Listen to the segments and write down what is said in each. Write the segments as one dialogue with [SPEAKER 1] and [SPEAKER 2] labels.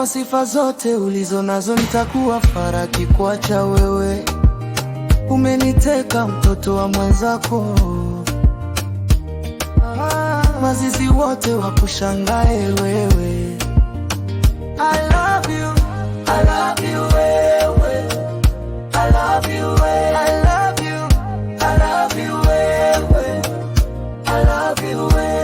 [SPEAKER 1] Kwa sifa zote ulizo nazo nitakuwa faraki kuacha wewe. Umeniteka mtoto wa mwenzako, wazizi wote wakushangae wewe. I love you, I love you wewe, I love you wewe, I love you, I love you wewe, I love you wewe.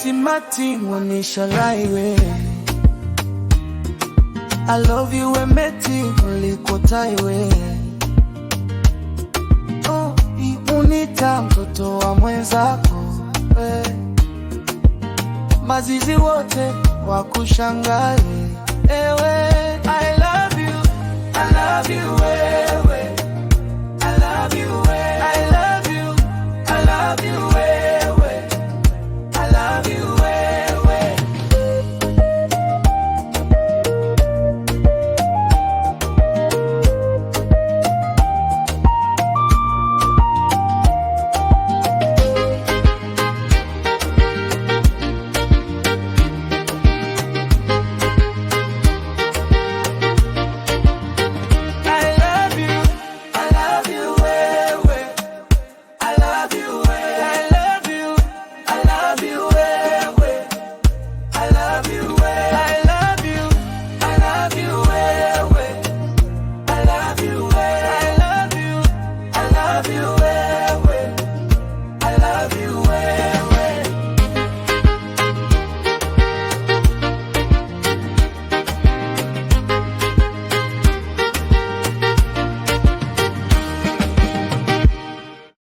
[SPEAKER 1] Simati mwanisha laiwe. I love you emeti ulikotaiwe. Oh, unita mtoto wa mwenzako mazizi wote wakushangae ewe.